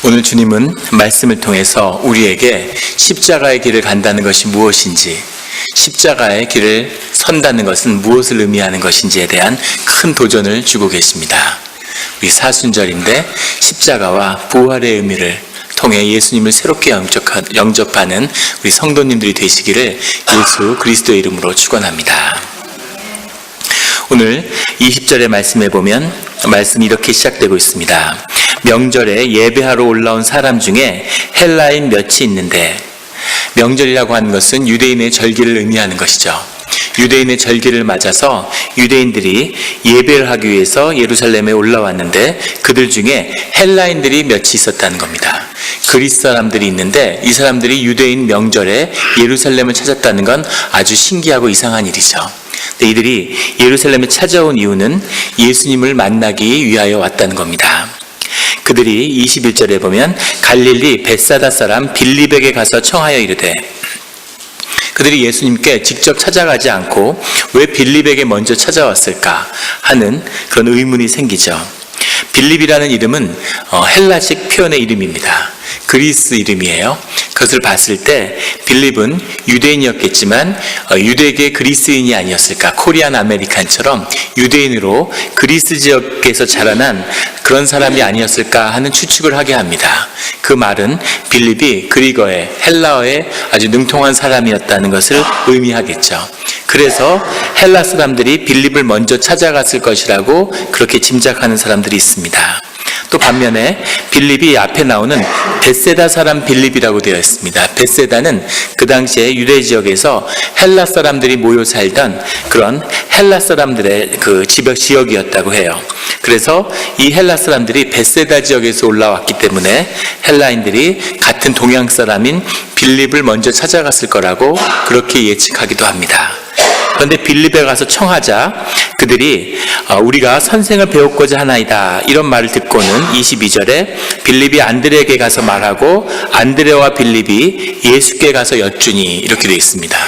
오늘 주님은 말씀을 통해서 우리에게 십자가의 길을 간다는 것이 무엇인지, 십자가의 길을 선다는 것은 무엇을 의미하는 것인지에 대한 큰 도전을 주고 계십니다. 우리 사순절인데 십자가와 부활의 의미를 통해 예수님을 새롭게 영접하는 우리 성도님들이 되시기를 예수 그리스도의 이름으로 축원합니다. 오늘 20절의 말씀에 보면 말씀이 이렇게 시작되고 있습니다. 명절에 예배하러 올라온 사람 중에 헬라인 몇이 있는데, 명절이라고 하는 것은 유대인의 절기를 의미하는 것이죠. 유대인의 절기를 맞아서 유대인들이 예배를 하기 위해서 예루살렘에 올라왔는데 그들 중에 헬라인들이 몇이 있었다는 겁니다. 그리스 사람들이 있는데 이 사람들이 유대인 명절에 예루살렘을 찾았다는 건 아주 신기하고 이상한 일이죠. 근데 이들이 예루살렘에 찾아온 이유는 예수님을 만나기 위하여 왔다는 겁니다. 그들이 21절에 보면 갈릴리 벳사다 사람 빌립에게 가서 청하여 이르되, 그들이 예수님께 직접 찾아가지 않고 왜 빌립에게 먼저 찾아왔을까 하는 그런 의문이 생기죠. 빌립이라는 이름은 헬라식 표현의 이름입니다. 그리스 이름이에요. 그것을 봤을 때 빌립은 유대인이었겠지만 유대계 그리스인이 아니었을까, 코리안 아메리칸처럼 유대인으로 그리스 지역에서 자라난 그런 사람이 아니었을까 하는 추측을 하게 합니다. 그 말은 빌립이 그리거에, 헬라어에 아주 능통한 사람이었다는 것을 의미하겠죠. 그래서 헬라 사람들이 빌립을 먼저 찾아갔을 것이라고 그렇게 짐작하는 사람들이 있습니다. 또 반면에 빌립이 앞에 나오는 벳세다 사람 빌립이라고 되어 있습니다. 벳세다는 그 당시에 유대 지역에서 헬라 사람들이 모여 살던 그런 헬라 사람들의 그 지역이었다고 해요. 그래서 이 헬라 사람들이 벳세다 지역에서 올라왔기 때문에 헬라인들이 같은 동양 사람인 빌립을 먼저 찾아갔을 거라고 그렇게 예측하기도 합니다. 그런데 빌립에 가서 청하자 그들이 우리가 선생을 배웠고자 하나이다 이런 말을 듣고는 22절에 빌립이 안드레에게 가서 말하고 안드레와 빌립이 예수께 가서 여쭈니 이렇게 되어 있습니다.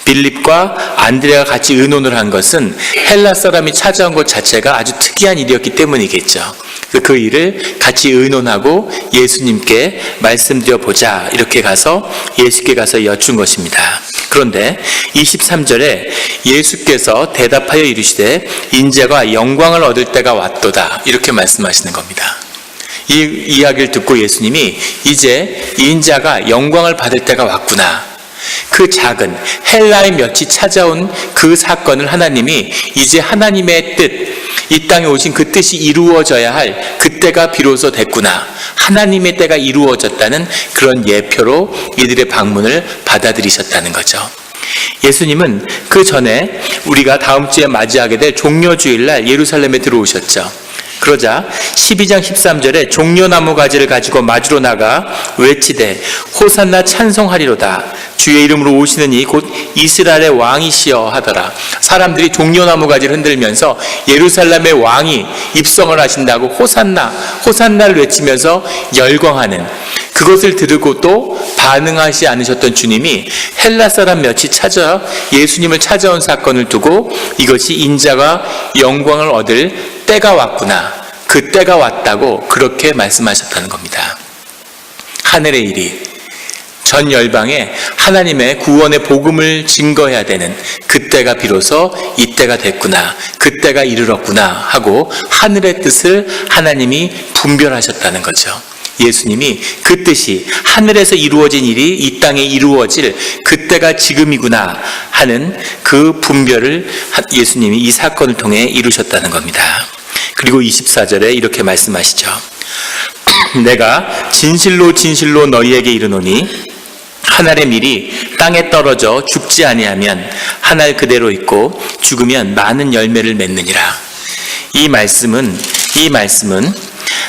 빌립과 안드레가 같이 의논을 한 것은 헬라 사람이 찾아온 것 자체가 아주 특이한 일이었기 때문이겠죠. 그 일을 같이 의논하고 예수님께 말씀드려보자 이렇게 가서 예수께 가서 여쭌 것입니다. 그런데 23절에 예수께서 대답하여 이르시되 인자가 영광을 얻을 때가 왔도다 이렇게 말씀하시는 겁니다. 이 이야기를 듣고 예수님이 이제 인자가 영광을 받을 때가 왔구나, 그 작은 헬라의 몇이 찾아온 그 사건을 하나님이 이제 하나님의 뜻, 이 땅에 오신 그 뜻이 이루어져야 할 그때가 비로소 됐구나, 하나님의 때가 이루어졌다는 그런 예표로 이들의 방문을 받아들이셨다는 거죠. 예수님은 그 전에 우리가 다음 주에 맞이하게 될 종려주일날 예루살렘에 들어오셨죠. 그러자 12장 13절에 종려나무 가지를 가지고 마주로 나가 외치되 호산나 찬송하리로다, 주의 이름으로 오시는 이 곧 이스라엘의 왕이시여 하더라. 사람들이 종려나무 가지를 흔들면서 예루살렘의 왕이 입성을 하신다고 호산나, 호산나를 외치면서 열광하는, 그것을 들고 또 반응하지 않으셨던 주님이 헬라 사람 몇이 찾아 예수님을 찾아온 사건을 두고 이것이 인자가 영광을 얻을 때가 왔구나, 그 때가 왔다고 그렇게 말씀하셨다는 겁니다. 하늘의 일이 전 열방에 하나님의 구원의 복음을 증거해야 되는 그때가 비로소 이때가 됐구나, 그때가 이르렀구나 하고 하늘의 뜻을 하나님이 분별하셨다는 거죠. 예수님이 그 뜻이 하늘에서 이루어진 일이 이 땅에 이루어질 그때가 지금이구나 하는 그 분별을 예수님이 이 사건을 통해 이루셨다는 겁니다. 그리고 24절에 이렇게 말씀하시죠. 내가 진실로 진실로 너희에게 이르노니 한 알의 밀이 땅에 떨어져 죽지 아니하면 한 알 그대로 있고 죽으면 많은 열매를 맺느니라. 이 말씀은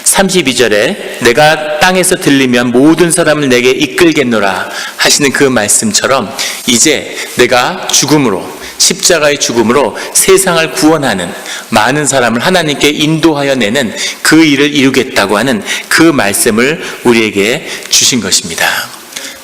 32절에 내가 땅에서 들리면 모든 사람을 내게 이끌겠노라 하시는 그 말씀처럼 이제 내가 죽음으로, 십자가의 죽음으로 세상을 구원하는, 많은 사람을 하나님께 인도하여 내는 그 일을 이루겠다고 하는 그 말씀을 우리에게 주신 것입니다.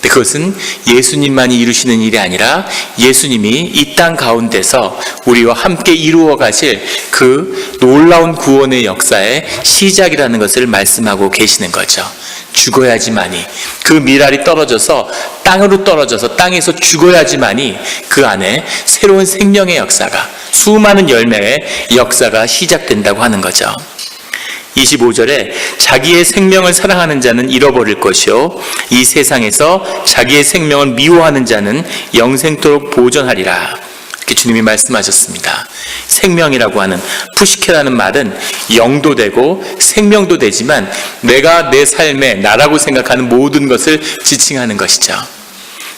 근데 그것은 예수님만이 이루시는 일이 아니라 예수님이 이 땅 가운데서 우리와 함께 이루어 가실 그 놀라운 구원의 역사의 시작이라는 것을 말씀하고 계시는 거죠. 죽어야지만이, 그 밀알이 떨어져서 땅으로 떨어져서 땅에서 죽어야지만이 그 안에 새로운 생명의 역사가, 수많은 열매의 역사가 시작된다고 하는 거죠. 25절에 자기의 생명을 사랑하는 자는 잃어버릴 것이요 이 세상에서 자기의 생명을 미워하는 자는 영생토록 보존하리라. 이렇게 주님이 말씀하셨습니다. 생명이라고 하는, 푸시케라는 말은 영도 되고 생명도 되지만 내가 내 삶에 나라고 생각하는 모든 것을 지칭하는 것이죠.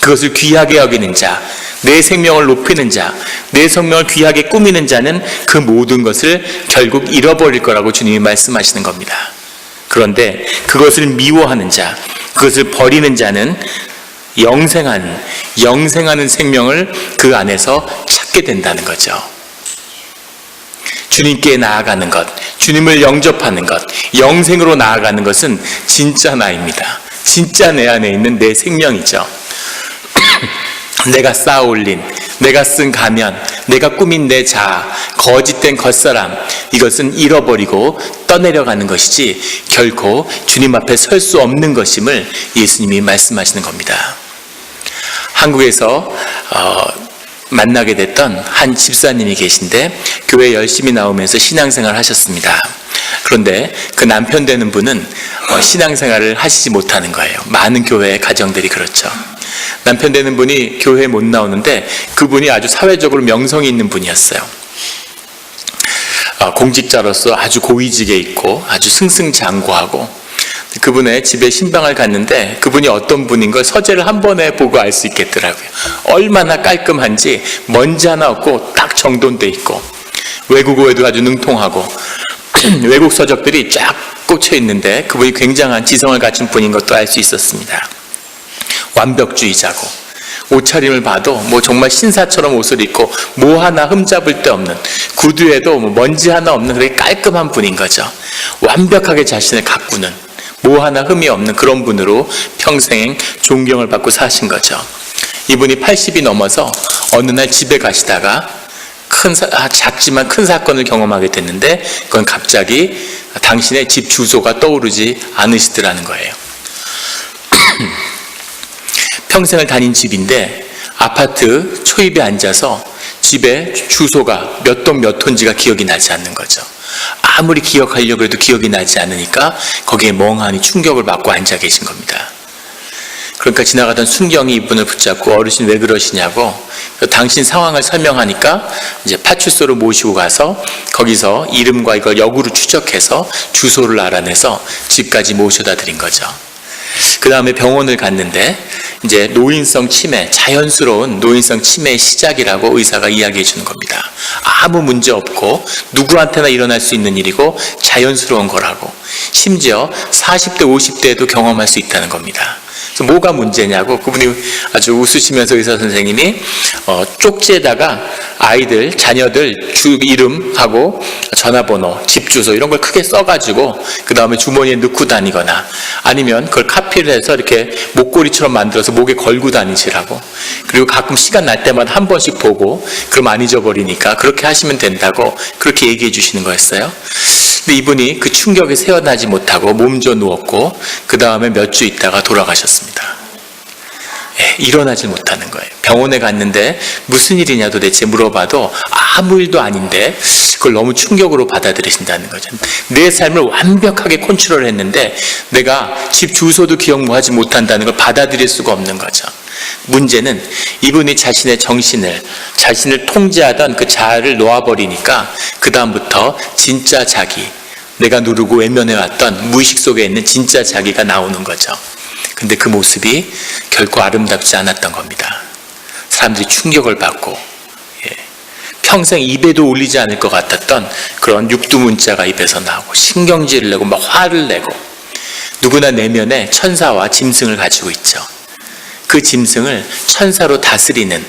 그것을 귀하게 여기는 자, 내 생명을 높이는 자, 내 생명을 귀하게 꾸미는 자는 그 모든 것을 결국 잃어버릴 거라고 주님이 말씀하시는 겁니다. 그런데 그것을 미워하는 자, 그것을 버리는 자는 영생하는 생명을 그 안에서 찾게 된다는 거죠. 주님께 나아가는 것, 주님을 영접하는 것, 영생으로 나아가는 것은 진짜 나입니다. 진짜 내 안에 있는 내 생명이죠. 내가 쌓아 올린, 내가 쓴 가면, 내가 꾸민 내 자아, 거짓된 겉사람, 이것은 잃어버리고 떠내려가는 것이지 결코 주님 앞에 설 수 없는 것임을 예수님이 말씀하시는 겁니다. 한국에서 만나게 됐던 한 집사님이 계신데 교회 열심히 나오면서 신앙생활을 하셨습니다. 그런데 그 남편 되는 분은 신앙생활을 하시지 못하는 거예요. 많은 교회의 가정들이 그렇죠. 남편 되는 분이 교회에 못 나오는데 그분이 아주 사회적으로 명성이 있는 분이었어요. 공직자로서 아주 고위직에 있고 아주 승승장구하고, 그분의 집에 신방을 갔는데 그분이 어떤 분인 걸 서재를 한 번에 보고 알 수 있겠더라고요. 얼마나 깔끔한지 먼지 하나 없고 딱 정돈돼 있고, 외국어에도 아주 능통하고 외국 서적들이 쫙 꽂혀 있는데 그분이 굉장한 지성을 갖춘 분인 것도 알 수 있었습니다. 완벽주의자고, 옷차림을 봐도 뭐 정말 신사처럼 옷을 입고 뭐 하나 흠잡을 데 없는, 구두에도 뭐 먼지 하나 없는 그렇게 깔끔한 분인 거죠. 완벽하게 자신을 가꾸는, 뭐 하나 흠이 없는 그런 분으로 평생 존경을 받고 사신 거죠. 이분이 80이 넘어서 어느 날 집에 가시다가 작지만 큰 사건을 경험하게 됐는데, 그건 갑자기 당신의 집 주소가 떠오르지 않으시더라는 거예요. 평생을 다닌 집인데 아파트 초입에 앉아서 집에 주소가 몇 동 몇 호인지가 기억이 나지 않는 거죠. 아무리 기억하려고 해도 기억이 나지 않으니까 거기에 멍하니 충격을 받고 앉아 계신 겁니다. 그러니까 지나가던 순경이 이분을 붙잡고 어르신 왜 그러시냐고 당신 상황을 설명하니까 이제 파출소로 모시고 가서 거기서 이름과 이걸 역으로 추적해서 주소를 알아내서 집까지 모셔다 드린 거죠. 그 다음에 병원을 갔는데 이제 노인성 치매, 자연스러운 노인성 치매의 시작이라고 의사가 이야기해 주는 겁니다. 아무 문제 없고 누구한테나 일어날 수 있는 일이고 자연스러운 거라고, 심지어 40대 50대에도 경험할 수 있다는 겁니다. 그래서 뭐가 문제냐고 그분이 아주 웃으시면서 의사 선생님이 쪽지에다가 아이들, 자녀들 주 이름하고 전화번호, 집 주소 이런 걸 크게 써가지고 그 다음에 주머니에 넣고 다니거나 아니면 그걸 카피를 해서 이렇게 목걸이처럼 만들어서 목에 걸고 다니시라고, 그리고 가끔 시간 날 때마다 한 번씩 보고 그럼 안 잊어버리니까 그렇게 하시면 된다고 그렇게 얘기해 주시는 거였어요. 근데 이분이 그 충격에 새어나지 못하고 몸져 누웠고 그 다음에 몇 주 있다가 돌아가셨습니다. 일어나지 못하는 거예요. 병원에 갔는데 무슨 일이냐 도대체 물어봐도 아무 일도 아닌데 그걸 너무 충격으로 받아들이신다는 거죠. 내 삶을 완벽하게 컨트롤했는데 내가 집 주소도 기억하지 못한다는 걸 받아들일 수가 없는 거죠. 문제는 이분이 자신의 정신을, 자신을 통제하던 그 자아를 놓아버리니까 그 다음부터 진짜 자기, 내가 누르고 외면해왔던 무의식 속에 있는 진짜 자기가 나오는 거죠. 근데 그 모습이 결코 아름답지 않았던 겁니다. 사람들이 충격을 받고 평생 입에도 올리지 않을 것 같았던 그런 육두문자가 입에서 나오고 신경질을 내고 막 화를 내고, 누구나 내면에 천사와 짐승을 가지고 있죠. 그 짐승을 천사로 다스리는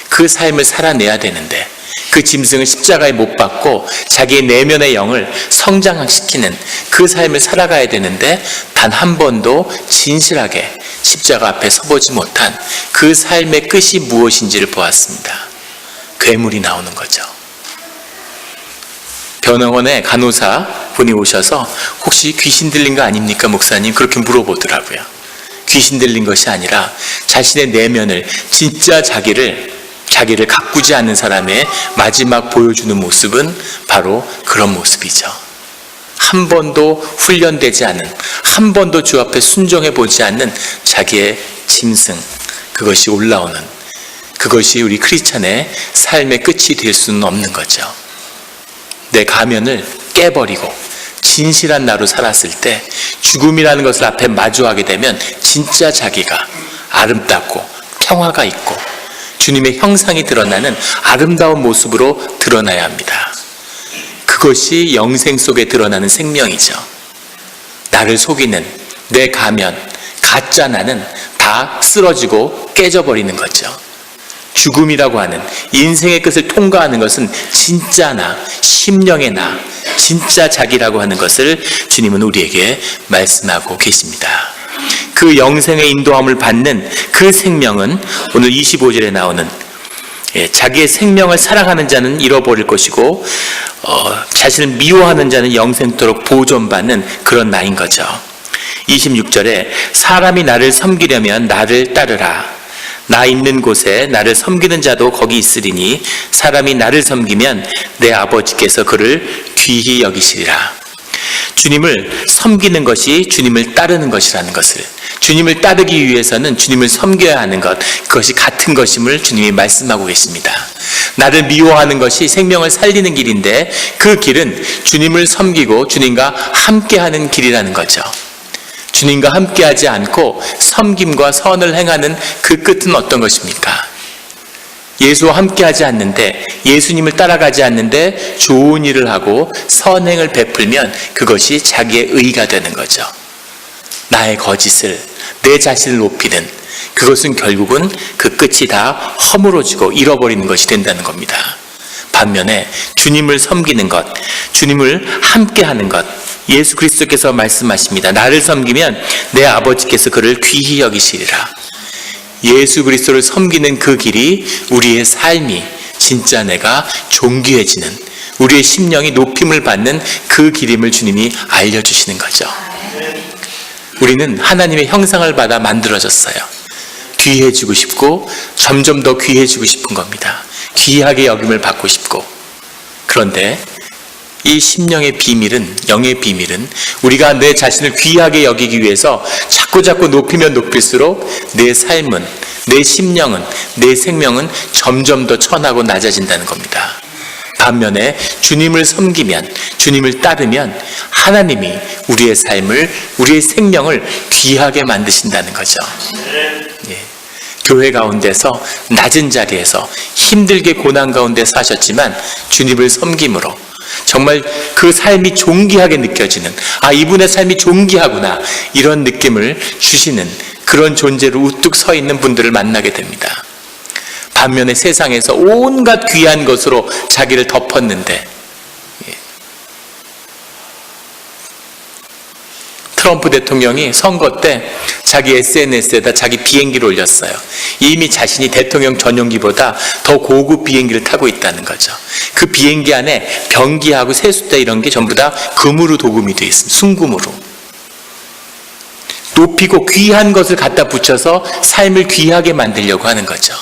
그 삶을 살아내야 되는데 그 짐승을 십자가에 못 박고 자기의 내면의 영을 성장시키는 그 삶을 살아가야 되는데 단 한 번도 진실하게 십자가 앞에 서보지 못한 그 삶의 끝이 무엇인지를 보았습니다. 괴물이 나오는 거죠. 병원에 간호사 분이 오셔서 혹시 귀신 들린 거 아닙니까 목사님? 그렇게 물어보더라고요. 귀신 들린 것이 아니라 자신의 내면을, 진짜 자기를 가꾸지 않는 사람의 마지막 보여주는 모습은 바로 그런 모습이죠. 한 번도 훈련되지 않은, 한 번도 주 앞에 순종해 보지 않는 자기의 짐승, 그것이 올라오는, 그것이 우리 크리스찬의 삶의 끝이 될 수는 없는 거죠. 내 가면을 깨버리고 진실한 나로 살았을 때 죽음이라는 것을 앞에 마주하게 되면 진짜 자기가 아름답고 평화가 있고 주님의 형상이 드러나는 아름다운 모습으로 드러나야 합니다. 그것이 영생 속에 드러나는 생명이죠. 나를 속이는 내 가면, 가짜 나는 다 쓰러지고 깨져버리는 거죠. 죽음이라고 하는 인생의 끝을 통과하는 것은 진짜 나, 심령의 나, 진짜 자기라고 하는 것을 주님은 우리에게 말씀하고 계십니다. 그 영생의 인도함을 받는 그 생명은 오늘 25절에 나오는 자기의 생명을 사랑하는 자는 잃어버릴 것이고 자신을 미워하는 자는 영생토록 보존받는 그런 나인 거죠. 26절에 사람이 나를 섬기려면 나를 따르라. 나 있는 곳에 나를 섬기는 자도 거기 있으리니 사람이 나를 섬기면 내 아버지께서 그를 귀히 여기시리라. 주님을 섬기는 것이 주님을 따르는 것이라는 것을, 주님을 따르기 위해서는 주님을 섬겨야 하는 것, 그것이 같은 것임을 주님이 말씀하고 계십니다. 나를 미워하는 것이 생명을 살리는 길인데 그 길은 주님을 섬기고 주님과 함께하는 길이라는 거죠. 주님과 함께하지 않고 섬김과 선을 행하는 그 끝은 어떤 것입니까? 예수와 함께하지 않는데, 예수님을 따라가지 않는데 좋은 일을 하고 선행을 베풀면 그것이 자기의 의가 되는 거죠. 나의 거짓을, 내 자신을 높이는, 그것은 결국은 그 끝이 다 허물어지고 잃어버리는 것이 된다는 겁니다. 반면에 주님을 섬기는 것, 주님을 함께하는 것, 예수 그리스도께서 말씀하십니다. 나를 섬기면 내 아버지께서 그를 귀히 여기시리라. 예수 그리스도를 섬기는 그 길이 우리의 삶이 진짜 내가 존귀해지는, 우리의 심령이 높임을 받는 그 길임을 주님이 알려주시는 거죠. 우리는 하나님의 형상을 받아 만들어졌어요. 귀해지고 싶고 점점 더 귀해지고 싶은 겁니다. 귀하게 여김을 받고 싶고. 그런데 이 심령의 비밀은, 영의 비밀은 우리가 내 자신을 귀하게 여기기 위해서 자꾸 높이면 높일수록 내 삶은, 내 심령은, 내 생명은 점점 더 천하고 낮아진다는 겁니다. 반면에 주님을 섬기면, 주님을 따르면 하나님이 우리의 삶을, 우리의 생명을 귀하게 만드신다는 거죠. 예. 교회 가운데서 낮은 자리에서 힘들게 고난 가운데 사셨지만 주님을 섬김으로 정말 그 삶이 존귀하게 느껴지는, 아, 이분의 삶이 존귀하구나, 이런 느낌을 주시는 그런 존재로 우뚝 서 있는 분들을 만나게 됩니다. 반면에 세상에서 온갖 귀한 것으로 자기를 덮었는데, 트럼프 대통령이 선거 때 자기 SNS에다 자기 비행기를 올렸어요. 이미 자신이 대통령 전용기보다 더 고급 비행기를 타고 있다는 거죠. 그 비행기 안에 변기하고 세숫대 이런 게 전부 다 금으로 도금이 되어 있습니다. 순금으로. 높이고 귀한 것을 갖다 붙여서 삶을 귀하게 만들려고 하는 거죠.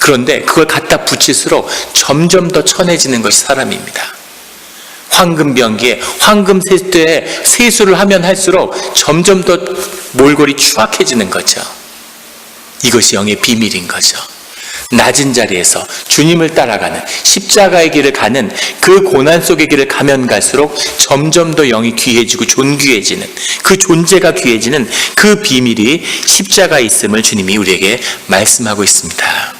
그런데 그걸 갖다 붙일수록 점점 더 천해지는 것이 사람입니다. 황금 변기에 황금 세숫대에 세수를 하면 할수록 점점 더 몰골이 추악해지는 거죠. 이것이 영의 비밀인 거죠. 낮은 자리에서 주님을 따라가는, 십자가의 길을 가는 그 고난 속의 길을 가면 갈수록 점점 더 영이 귀해지고 존귀해지는, 그 존재가 귀해지는 그 비밀이 십자가에 있음을 주님이 우리에게 말씀하고 있습니다.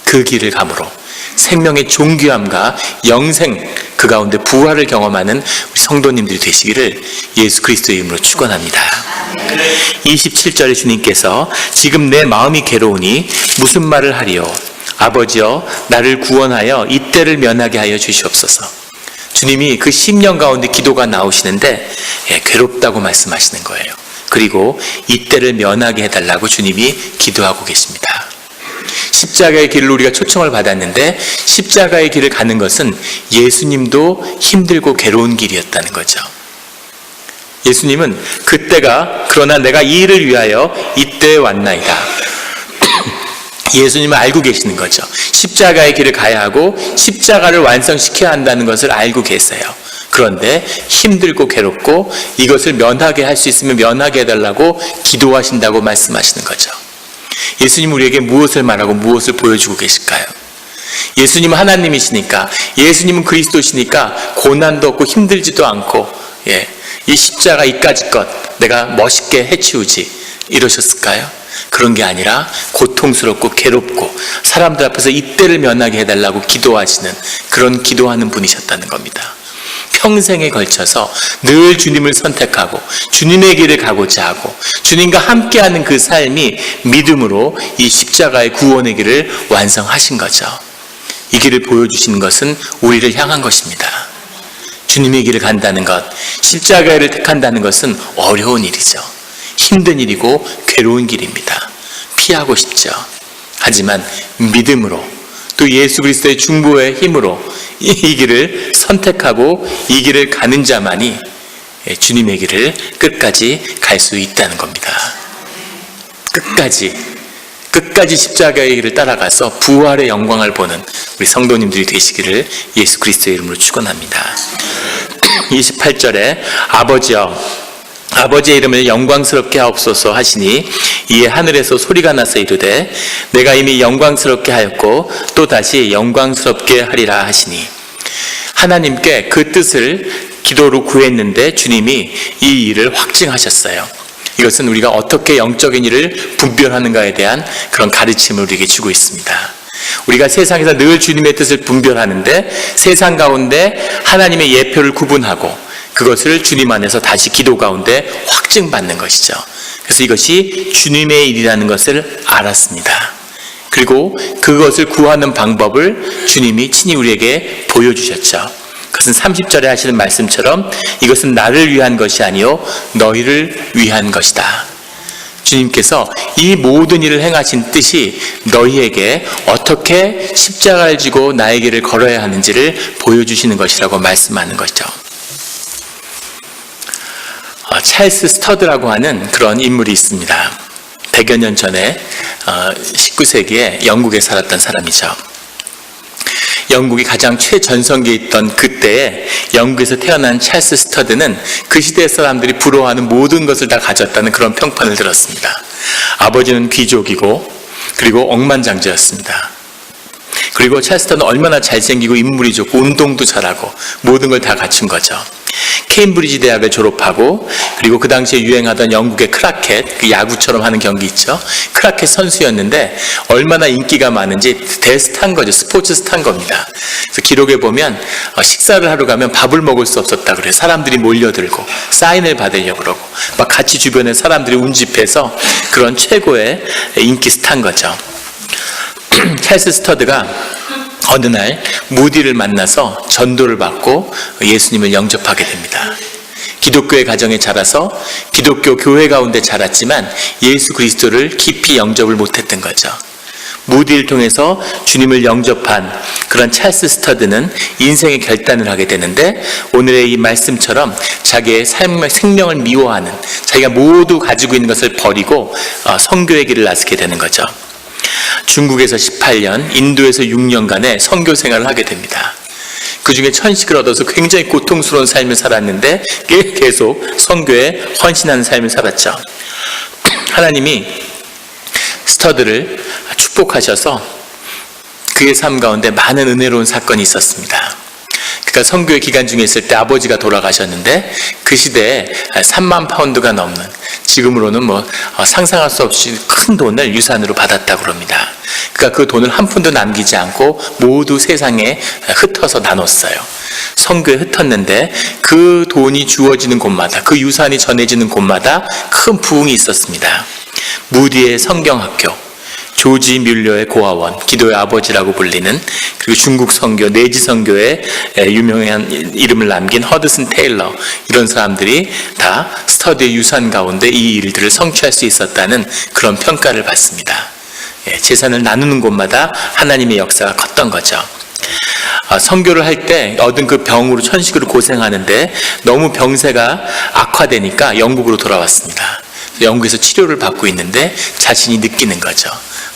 그 길을 감으로 생명의 존귀함과 영생, 그 가운데 부활을 경험하는 우리 성도님들이 되시기를 예수 그리스도의 이름으로 축원합니다. 27절에 주님께서 지금 내 마음이 괴로우니 무슨 말을 하리요? 아버지여, 나를 구원하여 이때를 면하게 하여 주시옵소서. 주님이 그 심령 가운데 기도가 나오시는데 괴롭다고 말씀하시는 거예요. 그리고 이때를 면하게 해달라고 주님이 기도하고 계십니다. 십자가의 길을 우리가 초청을 받았는데 십자가의 길을 가는 것은 예수님도 힘들고 괴로운 길이었다는 거죠. 예수님은 그때가 그러나 내가 이 일을 위하여 이때에 왔나이다. 예수님은 알고 계시는 거죠. 십자가의 길을 가야 하고 십자가를 완성시켜야 한다는 것을 알고 계세요. 그런데 힘들고 괴롭고 이것을 면하게 할 수 있으면 면하게 해달라고 기도하신다고 말씀하시는 거죠. 예수님 우리에게 무엇을 말하고 무엇을 보여주고 계실까요? 예수님은 하나님이시니까, 예수님은 그리스도시니까 고난도 없고 힘들지도 않고 이 십자가 이까지 것 내가 멋있게 해치우지 이러셨을까요? 그런 게 아니라 고통스럽고 괴롭고 사람들 앞에서 이때를 면하게 해달라고 기도하시는 그런 기도하는 분이셨다는 겁니다. 평생에 걸쳐서 늘 주님을 선택하고 주님의 길을 가고자 하고 주님과 함께하는 그 삶이 믿음으로 이 십자가의 구원의 길을 완성하신 거죠. 이 길을 보여주시는 것은 우리를 향한 것입니다. 주님의 길을 간다는 것, 십자가를 택한다는 것은 어려운 일이죠. 힘든 일이고 괴로운 길입니다. 피하고 싶죠. 하지만 믿음으로 또 예수 그리스도의 중보의 힘으로 이 길을 선택하고 이 길을 가는 자만이 주님의 길을 끝까지 갈 수 있다는 겁니다. 끝까지 십자가의 길을 따라가서 부활의 영광을 보는 우리 성도님들이 되시기를 예수 그리스도의 이름으로 축원합니다. 28절에 아버지의 이름을 영광스럽게 하옵소서 하시니 이에 하늘에서 소리가 나서 이르되 내가 이미 영광스럽게 하였고 또 다시 영광스럽게 하리라 하시니, 하나님께 그 뜻을 기도로 구했는데 주님이 이 일을 확증하셨어요. 이것은 우리가 어떻게 영적인 일을 분별하는가에 대한 그런 가르침을 우리에게 주고 있습니다. 우리가 세상에서 늘 주님의 뜻을 분별하는데 세상 가운데 하나님의 예표를 구분하고 그것을 주님 안에서 다시 기도 가운데 확증받는 것이죠. 그래서 이것이 주님의 일이라는 것을 알았습니다. 그리고 그것을 구하는 방법을 주님이 친히 우리에게 보여주셨죠. 그것은 30절에 하시는 말씀처럼 이것은 나를 위한 것이 아니요 너희를 위한 것이다. 주님께서 이 모든 일을 행하신 뜻이 너희에게 어떻게 십자가를 지고 나의 길을 걸어야 하는지를 보여주시는 것이라고 말씀하는 거죠. 찰스 스터드라고 하는 그런 인물이 있습니다. 100여 년 전에 19세기에 영국에 살았던 사람이죠. 영국이 가장 최전성기에 있던 그때에 영국에서 태어난 찰스 스터드는 그 시대 사람들이 부러워하는 모든 것을 다 가졌다는 그런 평판을 들었습니다. 아버지는 귀족이고 그리고 억만장자였습니다. 그리고 찰스 스터드는 얼마나 잘생기고 인물이 좋고 운동도 잘하고 모든 걸 다 갖춘 거죠. 케임브리지 대학을 졸업하고 그리고 그 당시에 유행하던 영국의 크라켓, 그 야구처럼 하는 경기 있죠. 크라켓 선수였는데 얼마나 인기가 많은지 대스타인 거죠. 스포츠 스타인 겁니다. 그래서 기록에 보면 식사를 하러 가면 밥을 먹을 수 없었다 그래요. 사람들이 몰려들고 사인을 받으려고 그러고 막 같이 주변에 사람들이 운집해서 그런 최고의 인기 스타인 거죠. 찰스 스터드가 어느 날 무디를 만나서 전도를 받고 예수님을 영접하게 됩니다. 기독교의 가정에 자라서 기독교 교회 가운데 자랐지만 예수 그리스도를 깊이 영접을 못했던 거죠. 무디를 통해서 주님을 영접한 그런 찰스 스터드는 인생의 결단을 하게 되는데 오늘의 이 말씀처럼 자기의 생명을 미워하는 자기가 모두 가지고 있는 것을 버리고 선교의 길을 나서게 되는 거죠. 중국에서 18년, 인도에서 6년간의 선교 생활을 하게 됩니다. 그 중에 천식을 얻어서 굉장히 고통스러운 삶을 살았는데 계속 선교에 헌신하는 삶을 살았죠. 하나님이 스터드를 축복하셔서 그의 삶 가운데 많은 은혜로운 사건이 있었습니다. 그러니까 선교의 기간 중에 있을 때 아버지가 돌아가셨는데 그 시대에 3만 파운드가 넘는 지금으로는 상상할 수 없이 큰 돈을 유산으로 받았다고 합니다. 그러니까 그 돈을 한 푼도 남기지 않고 모두 세상에 흩어서 나눴어요. 선교에 흩었는데 그 돈이 주어지는 곳마다 그 유산이 전해지는 곳마다 큰 부흥이 있었습니다. 무디의 성경학교, 조지 뮬러의 고아원, 기도의 아버지라고 불리는, 그리고 중국 선교, 내지 선교의 유명한 이름을 남긴 허드슨 테일러, 이런 사람들이 다 스터디의 유산 가운데 이 일들을 성취할 수 있었다는 그런 평가를 받습니다. 재산을 나누는 곳마다 하나님의 역사가 컸던 거죠. 선교를 할 때 얻은 그 병으로 천식으로 고생하는데 너무 병세가 악화되니까 영국으로 돌아왔습니다. 영국에서 치료를 받고 있는데 자신이 느끼는 거죠.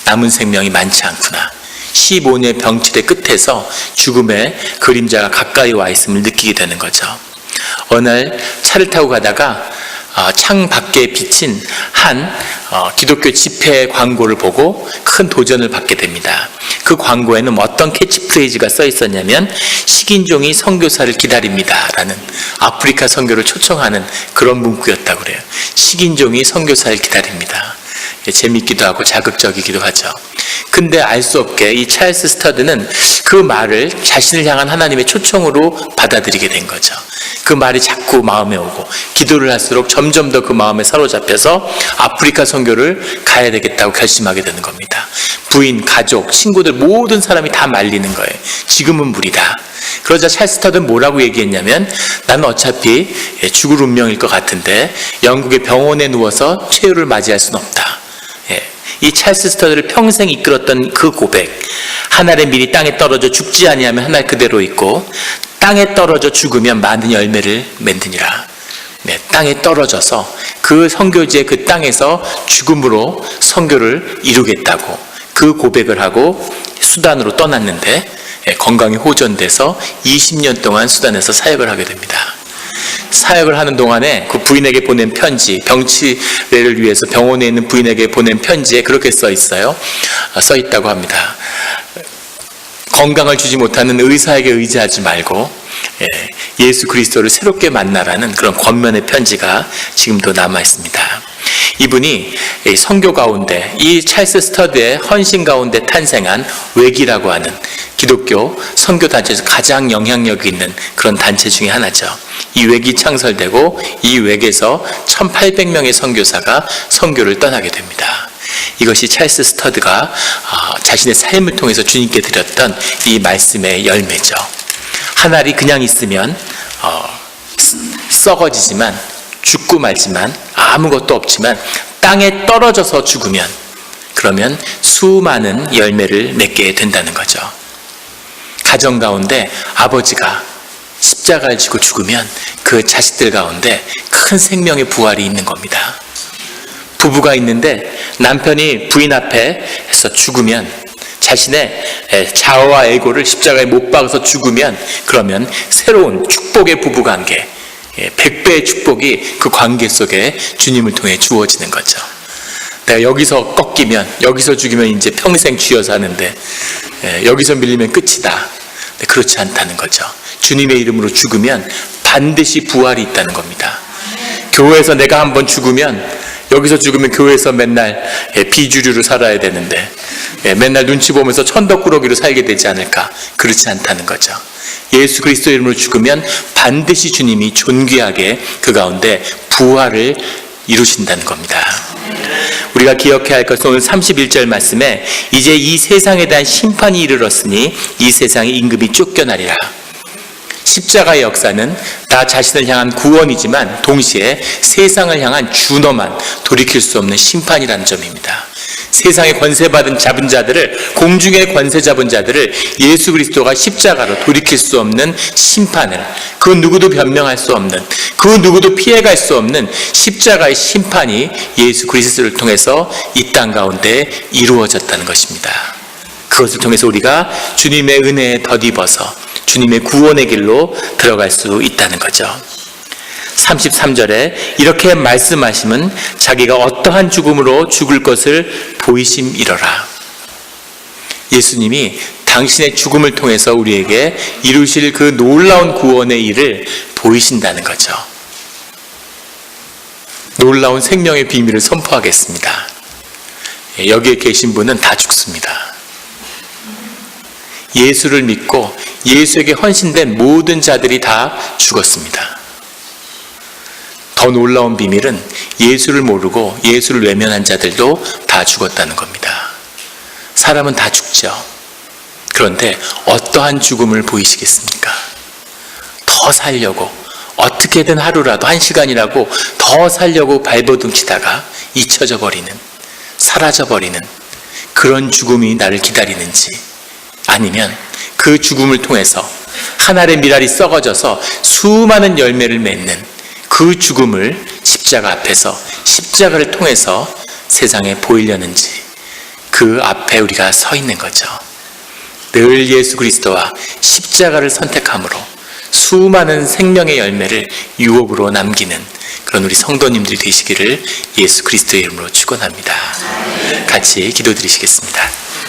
남은 생명이 많지 않구나. 15년의 병치레 끝에서 죽음의 그림자가 가까이 와 있음을 느끼게 되는 거죠. 어느 날 차를 타고 가다가 창 밖에 비친 한 기독교 집회 광고를 보고 큰 도전을 받게 됩니다. 그 광고에는 어떤 캐치프레이즈가 써 있었냐면, 식인종이 선교사를 기다립니다 라는, 아프리카 선교를 초청하는 그런 문구였다고 그래요. 식인종이 선교사를 기다립니다. 재밌기도 하고 자극적이기도 하죠. 근데 알 수 없게 이 찰스 스터드는 그 말을 자신을 향한 하나님의 초청으로 받아들이게 된 거죠. 그 말이 자꾸 마음에 오고 기도를 할수록 점점 더 그 마음에 사로잡혀서 아프리카 선교를 가야 되겠다고 결심하게 되는 겁니다. 부인, 가족, 친구들 모든 사람이 다 말리는 거예요. 지금은 무리다. 그러자 찰스 스터드는 뭐라고 얘기했냐면, 나는 어차피 죽을 운명일 것 같은데 영국의 병원에 누워서 최후를 맞이할 수는 없다. 이 찰스 스터드를 평생 이끌었던 그 고백, 한 알의 밀이 땅에 떨어져 죽지 아니하면 한 알 그대로 있고 땅에 떨어져 죽으면 많은 열매를 맺느니라. 땅에 떨어져서 그 선교지의 그 땅에서 죽음으로 선교를 이루겠다고 그 고백을 하고 수단으로 떠났는데, 건강이 호전돼서 20년 동안 수단에서 사역을 하게 됩니다. 사역을 하는 동안에 그 부인에게 보낸 편지, 병치레를 위해서 병원에 있는 부인에게 보낸 편지에 그렇게 써 있어요. 써 있다고 합니다. 건강을 주지 못하는 의사에게 의지하지 말고 예수 그리스도를 새롭게 만나라는 그런 권면의 편지가 지금도 남아 있습니다. 이분이 선교 가운데, 이 찰스 스터드의 헌신 가운데 탄생한 웨기라고 하는 기독교 선교 단체에서 가장 영향력 있는 그런 단체 중에 하나죠. 이 웨기 창설되고 이 웨기에서 1800명의 선교사가 선교를 떠나게 됩니다. 이것이 찰스 스터드가 자신의 삶을 통해서 주님께 드렸던 이 말씀의 열매죠. 한 알이 그냥 있으면 썩어지지만, 죽고 말지만, 아무것도 없지만 땅에 떨어져서 죽으면, 그러면 수많은 열매를 맺게 된다는 거죠. 가정 가운데 아버지가 십자가를 지고 죽으면 그 자식들 가운데 큰 생명의 부활이 있는 겁니다. 부부가 있는데 남편이 부인 앞에서 죽으면, 자신의 자아와 에고를 십자가에 못 박아서 죽으면, 그러면 새로운 축복의 부부관계, 100배의 축복이 그 관계 속에 주님을 통해 주어지는 거죠. 내가 여기서 꺾이면, 여기서 죽이면 이제 평생 쥐어서 하는데 여기서 밀리면 끝이다. 그렇지 않다는 거죠. 주님의 이름으로 죽으면 반드시 부활이 있다는 겁니다. 교회에서 내가 한번 죽으면, 여기서 죽으면 교회에서 맨날 비주류로 살아야 되는데 맨날 눈치 보면서 천덕꾸러기로 살게 되지 않을까? 그렇지 않다는 거죠. 예수 그리스도 이름으로 죽으면 반드시 주님이 존귀하게 그 가운데 부활을 이루신다는 겁니다. 우리가 기억해야 할 것은 오늘 31절 말씀에, 이제 이 세상에 대한 심판이 이르렀으니 이 세상의 임금이 쫓겨나리라. 십자가의 역사는 나 자신을 향한 구원이지만 동시에 세상을 향한 준엄한 돌이킬 수 없는 심판이라는 점입니다. 세상의 권세받은 잡은 자들을, 공중의 권세 잡은 자들을 예수 그리스도가 십자가로 돌이킬 수 없는 심판을, 그 누구도 변명할 수 없는, 그 누구도 피해갈 수 없는 십자가의 심판이 예수 그리스도를 통해서 이 땅 가운데 이루어졌다는 것입니다. 그것을 통해서 우리가 주님의 은혜에 덧입어서 주님의 구원의 길로 들어갈 수 있다는 거죠. 33절에 이렇게 말씀하시면 자기가 어떠한 죽음으로 죽을 것을 보이심이러라. 예수님이 당신의 죽음을 통해서 우리에게 이루실 그 놀라운 구원의 일을 보이신다는 거죠. 놀라운 생명의 비밀을 선포하겠습니다. 여기에 계신 분은 다 죽습니다. 예수를 믿고 예수에게 헌신된 모든 자들이 다 죽었습니다. 더 놀라운 비밀은 예수를 모르고 예수를 외면한 자들도 다 죽었다는 겁니다. 사람은 다 죽죠. 그런데 어떠한 죽음을 보이시겠습니까? 더 살려고, 어떻게든 하루라도, 1시간이라고 더 살려고 발버둥치다가 잊혀져 버리는, 사라져 버리는 그런 죽음이 나를 기다리는지, 아니면 그 죽음을 통해서 한 알의 밀알이 썩어져서 수많은 열매를 맺는 그 죽음을 십자가 앞에서, 십자가를 통해서 세상에 보이려는지, 그 앞에 우리가 서 있는 거죠. 늘 예수 그리스도와 십자가를 선택함으로 수많은 생명의 열매를 유업으로 남기는 그런 우리 성도님들이 되시기를 예수 그리스도의 이름으로 축원합니다. 같이 기도드리시겠습니다.